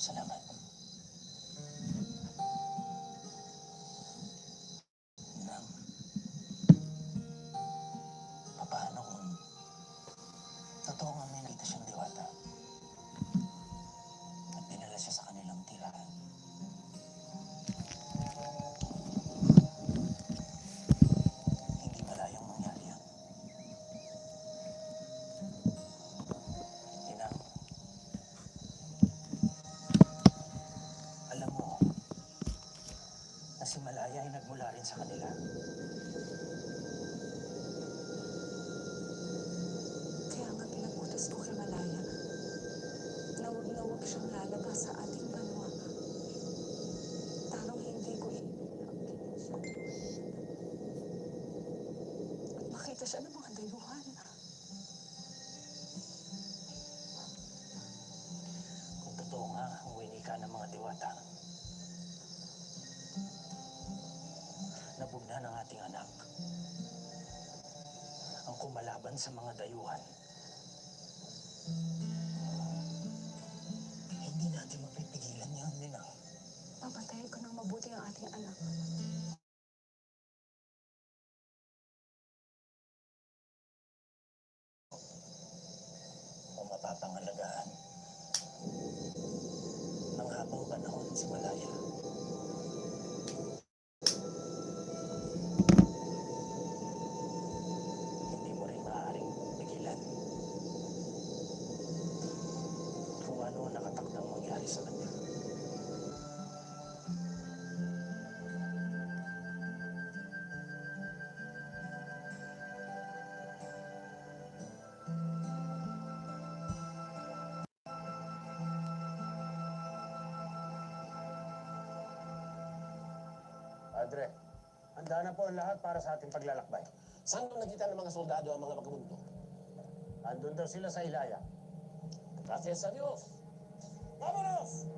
Salamat. Nang, paano kung totoo nga may nakita siyang diwata at dinala siya sa kanilang tirahan? Hindi malayang mangyari yan. Inang, alam mo na si Malaya ay nagmula rin sa kanila. Kaya nga pinag-utos ko kay Malaya na huwag siyang lalabas sa ating banwa. Tarong hindi ko iipitin siya. At makita siya ng mga dayuhan. Kung totoo nga ang winika ng mga diwata, nabugna ng ating anak ang kumalaban sa mga dayuhan. Hindi natin mapipigilan yan, Ninang. Papatayin ko ng mabuti ang ating anak. O mapapangalagaan ng habang panahon si Malaya. Hindi mo rin maaaring pigilan kung ano ang nakatakdang mangyari sa kanya. Padre, handa na po ang lahat para sa ating paglalakbay. Saan nung nakita ng mga soldado ang mga vagabundo? Andun daw sila sa Ilaya. Gracias a Dios. Vámonos!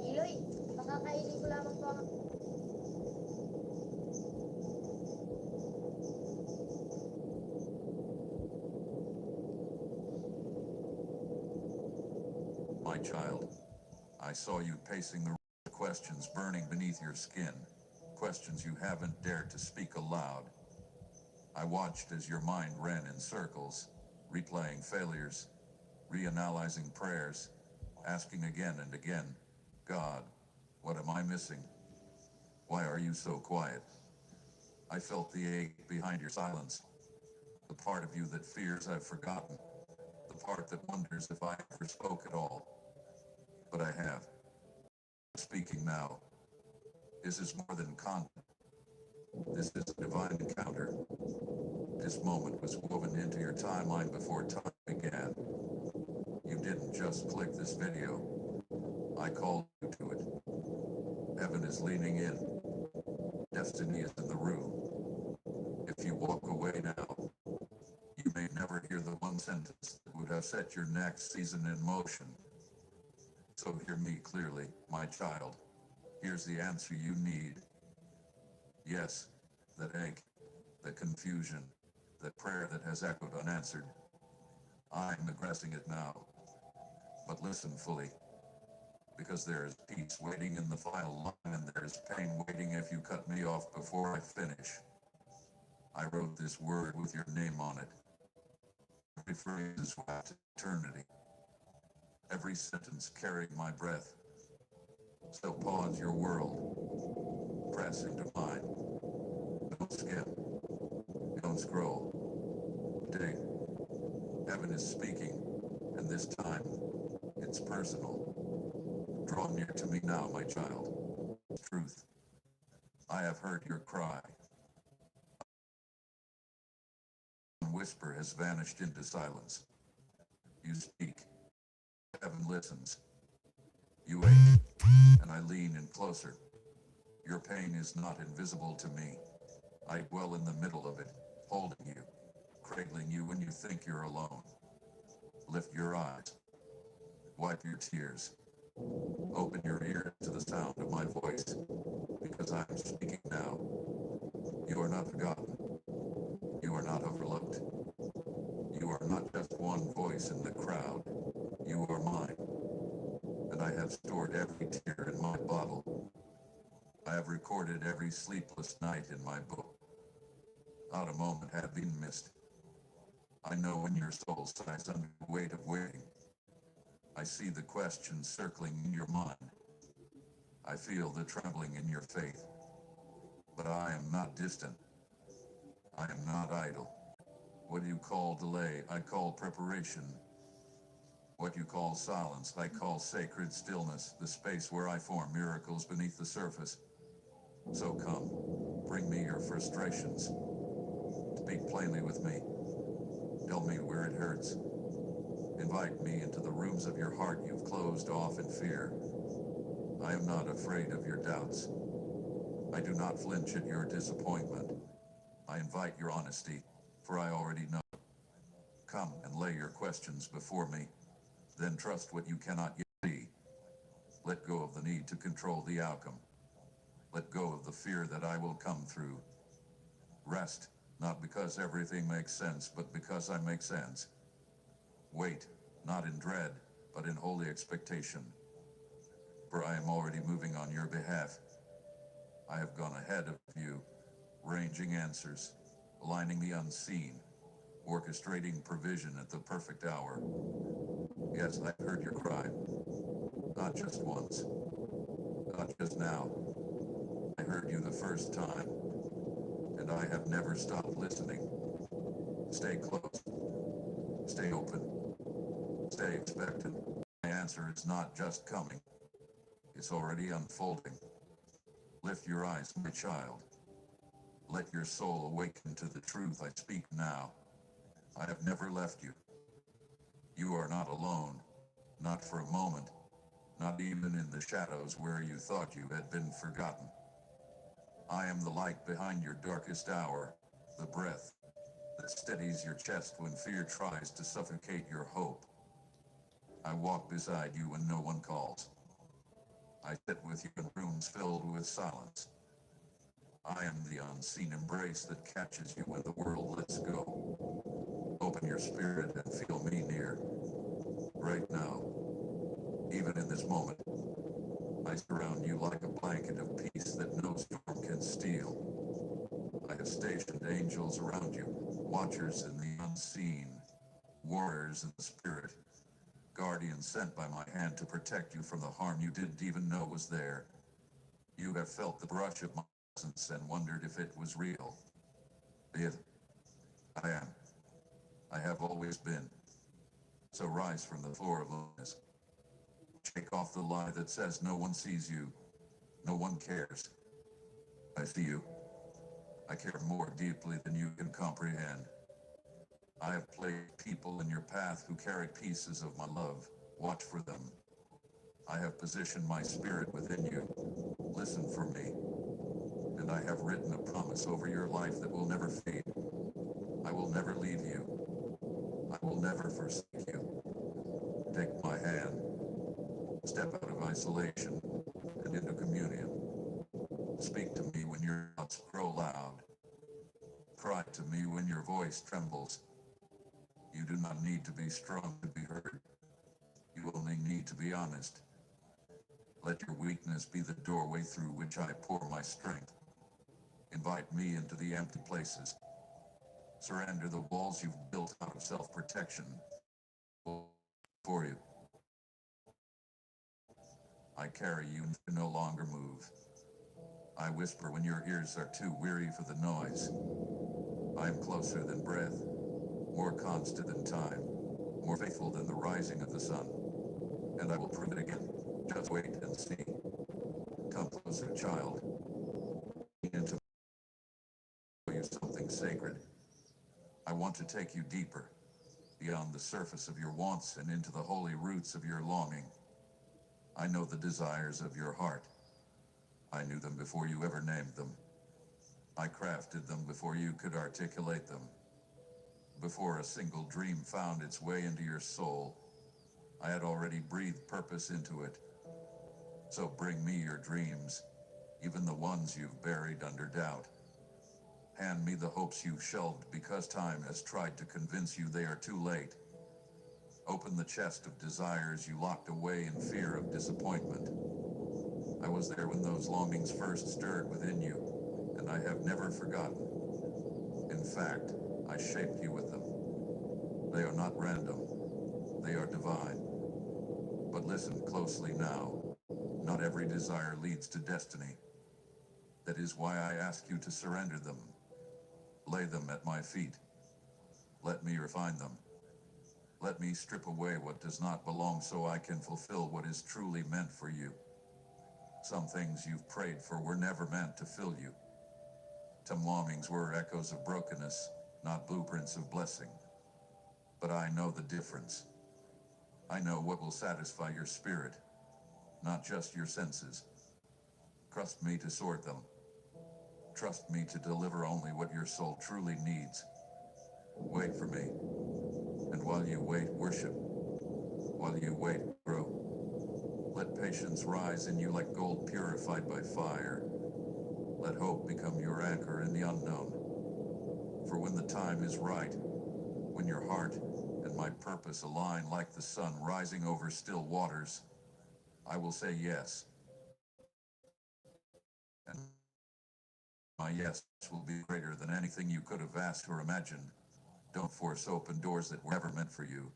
Iloy, baka kainin ko lamang po ang... My child, I saw you pacing the room, questions burning beneath your skin, questions you haven't dared to speak aloud. I watched as your mind ran in circles, replaying failures, reanalyzing prayers, asking again and again, God, what am I missing? Why are you so quiet? I felt the ache behind your silence, the part of you that fears I've forgotten, the part that wonders if I ever spoke at all. But I have. Speaking now. This is more than content. This is a divine encounter. This moment was woven into your timeline before time began. You didn't just click this video. I called you to it. Heaven is leaning in. Destiny is in the room. If you walk away now, you may never hear the one sentence that would have set your next season in motion. So hear me clearly, my child. Here's the answer you need. Yes, that ache, the confusion, that prayer that has echoed unanswered. I'm addressing it now. But listen fully, because there is peace waiting in the final line and there is pain waiting if you cut me off before I finish. I wrote this word with your name on it. Every phrase is wrapped in eternity. Every sentence carried my breath. So pause your world. Press into mine. Don't skip. Don't scroll. Dig. Heaven is speaking, and this time, it's personal. Draw near to me now, my child. Truth. I have heard your cry. A whisper has vanished into silence. You speak. Heaven listens. You wait, and I lean in closer. Your pain is not invisible to me. I dwell in the middle of it, holding you, cradling you when you think you're alone. Lift your eyes. Wipe your tears. Open your ears to the sound of my voice, because I'm speaking now. not forgotten. You are not overlooked. You are not just one voice in the crowd. You are mine. And I have stored every tear in my bottle. I have recorded every sleepless night in my book. Not a moment had been missed. I know when your soul sighs under the weight of waiting. I see the questions circling in your mind. I feel the trembling in your faith. But I am not distant. I am not idle. What you call delay, I call preparation. What you call silence, I call sacred stillness, the space where I form miracles beneath the surface. So come, bring me your frustrations. Speak plainly with me. Tell me where it hurts. Invite me into the rooms of your heart you've closed off in fear. I am not afraid of your doubts. I do not flinch at your disappointment. I invite your honesty, for I already know. Come and lay your questions before me. Then trust what you cannot yet see. Let go of the need to control the outcome. Let go of the fear that I will come through. Rest, not because everything makes sense, but because I make sense. Wait, not in dread, but in holy expectation. For I am already moving on your behalf. I have gone ahead of you, arranging answers, aligning the unseen, orchestrating provision at the perfect hour. Yes, I heard your cry. Not just once. Not just now. I heard you the first time. And I have never stopped listening. Stay close. Stay open. Stay expectant. My answer is not just coming. It's already unfolding. Lift your eyes, my child. Let your soul awaken to the truth I speak now. I have never left you. You are not alone. Not for a moment. Not even in the shadows where you thought you had been forgotten. I am the light behind your darkest hour, the breath that steadies your chest when fear tries to suffocate your hope. I walk beside you when no one calls. I sit with you in rooms filled with silence. I am the unseen embrace that catches you when the world lets go. Open your spirit and feel me near. Right now, even in this moment, I surround you like a blanket of peace that no storm can steal. I have stationed angels around you, watchers in the unseen, warriors in the spirit, guardians sent by my hand to protect you from the harm you didn't even know was there. You have felt the brush of my presence and wondered if it was real. I am. I have always been. So rise from the floor of loneliness. Shake off the lie that says no one sees you, no one cares. I see you. I care more deeply than you can comprehend. I have placed people in your path who carry pieces of my love. Watch for them. I have positioned my spirit within you. Listen for me. And I have written a promise over your life that will never fade. I will never leave you. I will never forsake you. Take my hand. Step out of isolation and into communion. Speak to me when your thoughts grow loud. Cry to me when your voice trembles. You do not need to be strong to be heard. You only need to be honest. Let your weakness be the doorway through which I pour my strength. Invite me into the empty places. Surrender the walls you've built out of self-protection. For you. I carry you to no longer move. I whisper when your ears are too weary for the noise. I am closer than breath, more constant than time, more faithful than the rising of the sun. And I will prove it again. Just wait and see. Come closer, child. Into you something sacred. I want to take you deeper, beyond the surface of your wants and into the holy roots of your longing. I know the desires of your heart. I knew them before you ever named them. I crafted them before you could articulate them. Before a single dream found its way into your soul, I had already breathed purpose into it. So bring me your dreams, even the ones you've buried under doubt. Hand me the hopes you've shelved because time has tried to convince you they are too late. Open the chest of desires you locked away in fear of disappointment. I was there when those longings first stirred within you, and I have never forgotten. In fact, I shaped you with them. They are not random. They are divine. But listen closely now. Not every desire leads to destiny. That is why I ask you to surrender them. Lay them at my feet. Let me refine them. Let me strip away what does not belong so I can fulfill what is truly meant for you. Some things you've prayed for were never meant to fill you. Some longings were echoes of brokenness, not blueprints of blessing. But I know the difference. I know what will satisfy your spirit, not just your senses. Trust me to sort them. Trust me to deliver only what your soul truly needs. Wait for me. And while you wait, worship. While you wait, grow. Let patience rise in you like gold purified by fire. Let hope become your anchor in the unknown. For when the time is right, when your heart and my purpose align like the sun rising over still waters, I will say yes. And my yes will be greater than anything you could have asked or imagined. Don't force open doors that were never meant for you.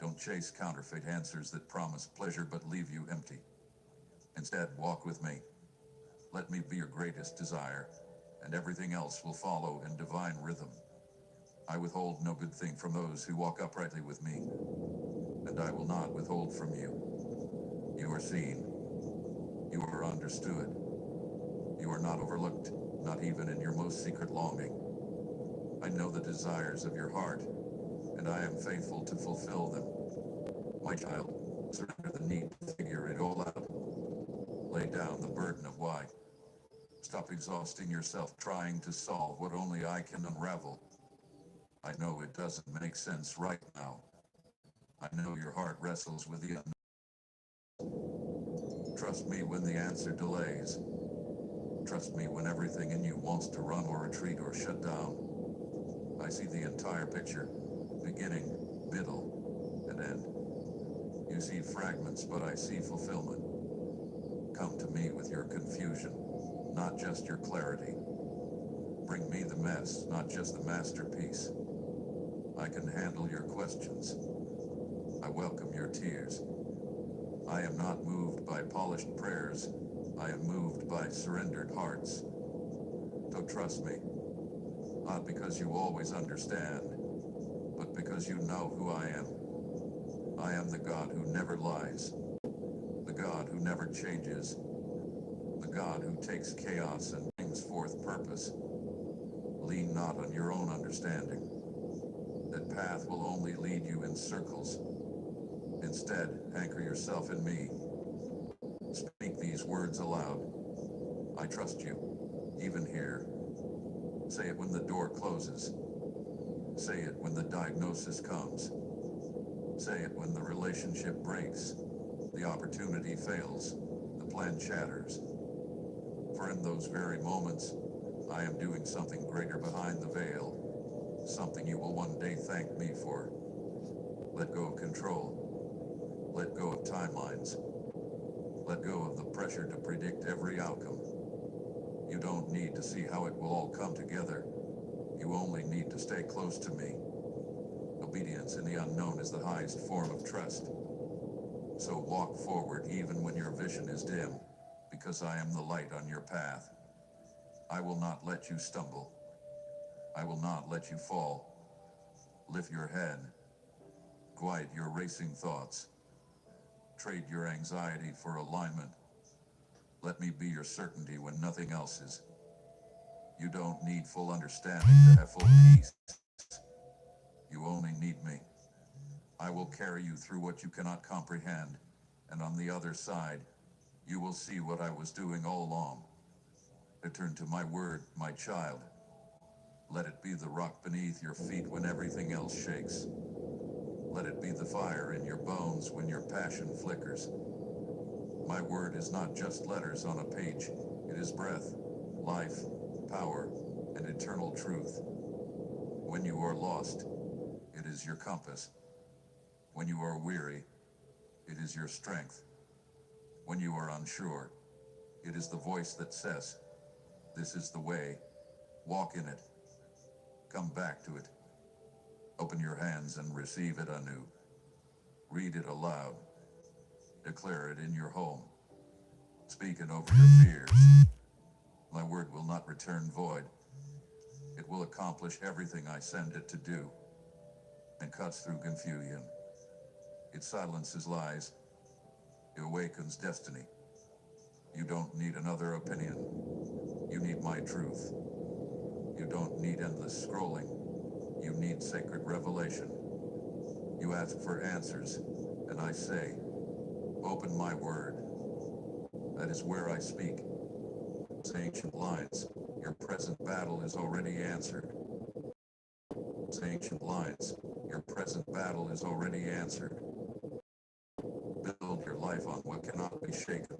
Don't chase counterfeit answers that promise pleasure but leave you empty. Instead, walk with me. Let me be your greatest desire, and everything else will follow in divine rhythm. I withhold no good thing from those who walk uprightly with me, and I will not withhold from you. You are seen. You are understood. You are not overlooked, not even in your most secret longing. I know the desires of your heart, and I am faithful to fulfill them. My child, surrender the need to figure it all out. Lay down the burden of why. Stop exhausting yourself trying to solve what only I can unravel. I know it doesn't make sense right now. I know your heart wrestles with the unknown. Trust me when the answer delays. Trust me when everything in you wants to run or retreat or shut down. I see the entire picture, beginning, middle, and end. You see fragments, but I see fulfillment. Come to me with your confusion, not just your clarity. Bring me the mess, not just the masterpiece. I can handle your questions. I welcome your tears. I am not moved by polished prayers. I am moved by surrendered hearts. So trust me, not because you always understand, but because you know who I am. I am the God who never lies, the God who never changes, the God who takes chaos and brings forth purpose. Lean not on your own understanding. That path will only lead you in circles. Instead, anchor yourself in me. Speak these words aloud. I trust you, even here. Say it when the door closes. Say it when the diagnosis comes. Say it when the relationship breaks, the opportunity fails, the plan shatters. For in those very moments, I am doing something greater behind the veil, something you will one day thank me for. Let go of control. Let go of timelines. Let go of the pressure to predict every outcome. You don't need to see how it will all come together. You only need to stay close to me. Obedience in the unknown is the highest form of trust. So walk forward even when your vision is dim, because I am the light on your path. I will not let you stumble. I will not let you fall. Lift your head. Quiet your racing thoughts. Trade your anxiety for alignment. Let me be your certainty when nothing else is. You don't need full understanding to have full peace. You only need me. I will carry you through what you cannot comprehend, and on the other side, you will see what I was doing all along. Return to my word, my child. Let it be the rock beneath your feet when everything else shakes. Let it be the fire in your bones when your passion flickers. My word is not just letters on a page. It is breath, life, power, and eternity. eternal truth. When you are lost, it is your compass. When you are weary, it is your strength. When you are unsure, it is the voice that says, "This is the way, walk in it, come back to it." Open your hands and receive it anew. Read it aloud. Declare it in your home. Speak it over your fears. My word will not return void. It will accomplish everything I send it to do, and cuts through confusion. It silences lies. It awakens destiny. You don't need another opinion. You need my truth. You don't need endless scrolling. You need sacred revelation. You ask for answers, and I say, open my word. That is where I speak. Those ancient lines, your present battle is already answered. Those ancient lines, your present battle is already answered. Build your life on what cannot be shaken.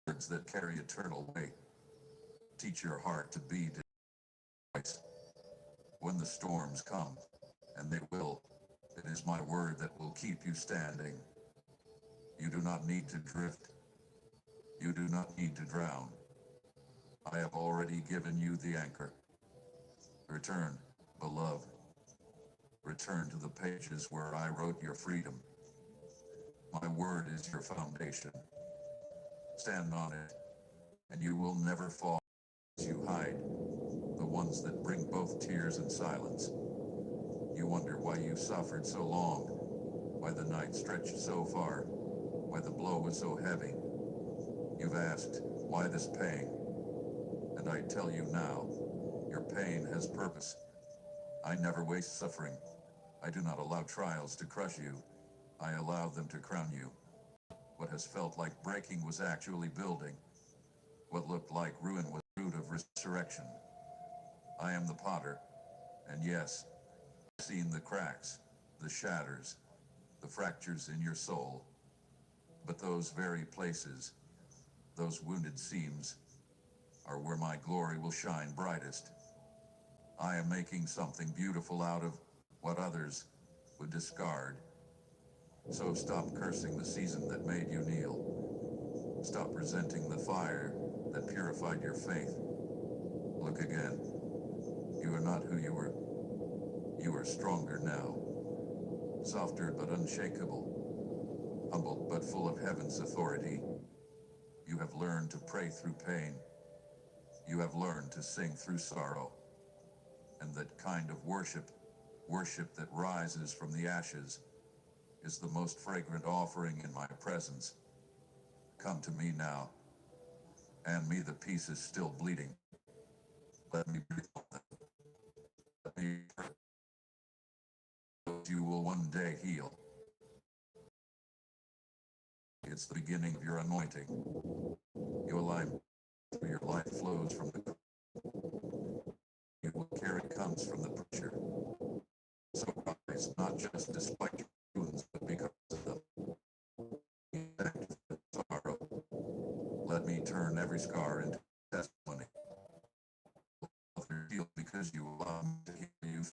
Words that carry eternal weight. Teach your heart to be device. When the storms come, and they will, it is my word that will keep you standing. You do not need to drift. You do not need to drown. I have already given you the anchor. Return, beloved. Return to the pages where I wrote your freedom. My word is your foundation. Stand on it, and you will never fall. As you hide, the ones that bring both tears and silence. You wonder why you suffered so long, why the night stretched so far, why the blow was so heavy. You've asked, why this pain? And I tell you now, your pain has purpose. I never waste suffering. I do not allow trials to crush you. I allow them to crown you. What has felt like breaking was actually building. What looked like ruin was the root of resurrection. I am the potter, and yes, I've seen the cracks, the shatters, the fractures in your soul. But those very places, those wounded seams, are where my glory will shine brightest. I am making something beautiful out of what others would discard. So stop cursing the season that made you kneel. Stop resenting the fire that purified your faith. Look again. You are not who you were. You are stronger now. Softer but unshakable. Humbled but full of heaven's authority. You have learned to pray through pain. You have learned to sing through sorrow. And that kind of worship that rises from the ashes, is the most fragrant offering in my presence. Come to me now. Hand me the pieces still bleeding. Let me breathe on them. Let me pray. You will one day heal. It's the beginning of your anointing. Your life through your life flows from the you will carry comes from the preacher. So rise, not just despite your wounds, but because of them. Thank you for sorrow. Let me turn every scar into testimony.